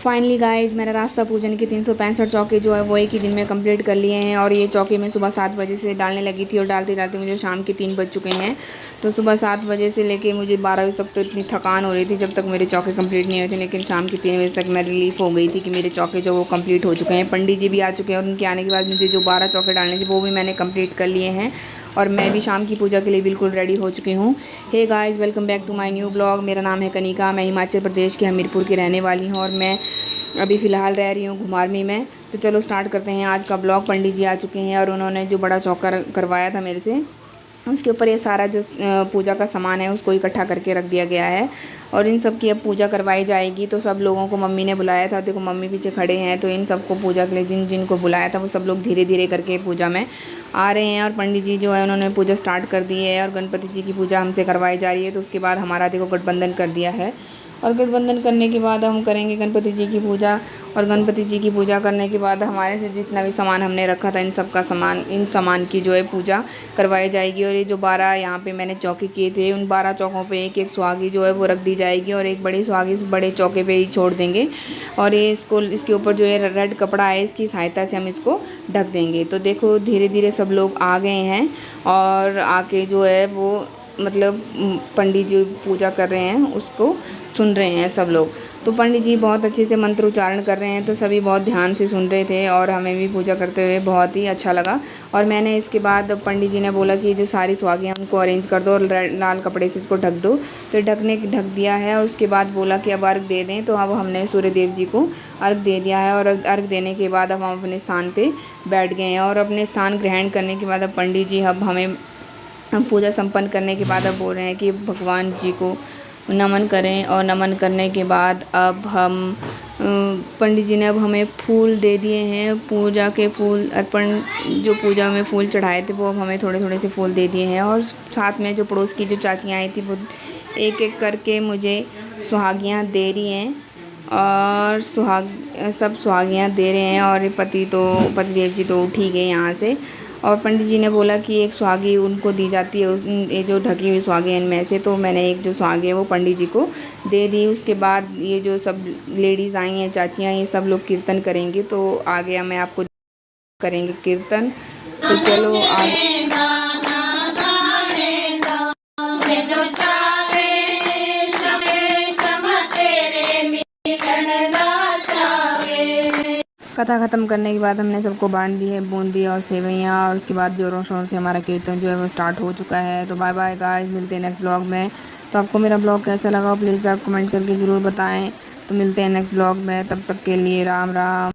Finally guys मैंने रास्ता पूजन की 365 चौके जो है वो एक ही दिन में कंप्लीट कर लिए हैं। और ये चौके मैं सुबह 7 बजे से डालने लगी थी और डालते डालते मुझे शाम के 3 बज चुके हैं। तो सुबह 7 बजे से लेके मुझे 12 बजे तक तो इतनी थकान हो रही थी जब तक मेरे चौके कंप्लीट नहीं हुए थे। लेकिन शाम के 3 बजे तक मैं रिलीफ हो गई थी कि मेरे चौके जो वो कंप्लीट हो चुके हैं। पंडित जी भी आ चुके हैं और उनके आने के बाद मुझे जो 12 चौके डालने थे वो भी मैंने कंप्लीट कर लिए हैं। और मैं भी शाम की पूजा के लिए बिल्कुल रेडी हो चुकी हूँ। Hey guys, welcome back to my new blog. मेरा नाम है कनिका, मैं हिमाचल प्रदेश के हमीरपुर की रहने वाली हूँ और मैं अभी फ़िलहाल रह रही हूँ घुमारवीं में। तो चलो स्टार्ट करते हैं आज का ब्लॉग। पंडित जी आ चुके हैं और उन्होंने जो बड़ा चौका करवाया था मेरे से, उसके ऊपर ये सारा जो पूजा का सामान है उसको इकट्ठा करके रख दिया गया है। और इन सब की अब पूजा करवाई जाएगी। तो सब लोगों को मम्मी ने बुलाया था, देखो मम्मी पीछे खड़े हैं। तो इन सबको पूजा के लिए जिन जिन को बुलाया था वो सब लोग धीरे धीरे करके पूजा में आ रहे हैं। और पंडित जी जो है उन्होंने पूजा स्टार्ट कर दी है और गणपति जी की पूजा हमसे करवाई जा रही है। तो उसके बाद हमारा देखो गठबंधन कर दिया है और गठबंधन करने के बाद हम करेंगे गणपति जी की पूजा। और गणपति जी की पूजा करने के बाद हमारे से जितना भी सामान हमने रखा था इन सामान की जो है पूजा करवाई जाएगी। और ये जो 12 यहाँ पे मैंने चौके किए थे उन 12 चौकों पे एक एक सुहागी जो है वो रख दी जाएगी और एक बड़ी सुहागी इस बड़े चौके पे ही छोड़ देंगे। और ये इसके ऊपर जो है रेड कपड़ा है इसकी सहायता से हम इसको ढक देंगे। तो देखो धीरे धीरे सब लोग आ गए हैं और आके जो है वो मतलब पंडित जी पूजा कर रहे हैं उसको सुन रहे हैं सब लोग। तो पंडित जी बहुत अच्छे से मंत्र उच्चारण कर रहे हैं तो सभी बहुत ध्यान से सुन रहे थे और हमें भी पूजा करते हुए बहुत ही अच्छा लगा। और मैंने इसके बाद पंडित जी ने बोला कि जो सारी सुहागियाँ उनको अरेंज कर दो और लाल कपड़े से इसको ढक दो। तो ढक दिया है और उसके बाद बोला कि अब अर्घ दे दें। तो अब हमने सूर्य देव जी को अर्घ दे दिया है और अर्घ देने के बाद अब हम अपने स्थान पर बैठ गए हैं। और अपने स्थान ग्रहण करने के बाद अब पंडित जी अब हमें पूजा संपन्न करने के बाद अब बोल रहे हैं कि भगवान जी को नमन करें। और नमन करने के बाद अब हम पंडित जी ने अब हमें फूल दे दिए हैं, पूजा के फूल अर्पण जो पूजा में फूल चढ़ाए थे वो अब हमें थोड़े थोड़े से फूल दे दिए हैं। और साथ में जो पड़ोस की जो चाचियाँ आई थी वो एक एक करके मुझे सुहागियाँ दे रही हैं और सब सुहागियाँ दे रहे हैं। और पतिदेव जी तो उठ ही गए यहाँ से। और पंडित जी ने बोला कि एक सुहागी उनको दी जाती है, ये जो ढकी हुई सुहागी है इनमें से। तो मैंने एक जो सुहागी है वो पंडित जी को दे दी। उसके बाद ये जो सब लेडीज़ आई हैं चाचियाँ ये सब लोग कीर्तन करेंगी। तो आगे मैं आपको करेंगे कीर्तन। तो चलो आगे कथा ख़त्म करने के बाद हमने सबको बांट दी है बूंदी और सेवैयाँ। और उसके बाद जोरों शोरों से हमारा कीर्तन जो है वो स्टार्ट हो चुका है। तो बाय बाय गाइस, मिलते हैं नेक्स्ट ब्लॉग में। तो आपको मेरा ब्लॉग कैसा लगा प्लीज़ आप कमेंट करके ज़रूर बताएं। तो मिलते हैं नेक्स्ट ब्लॉग में, तब तक के लिए राम राम।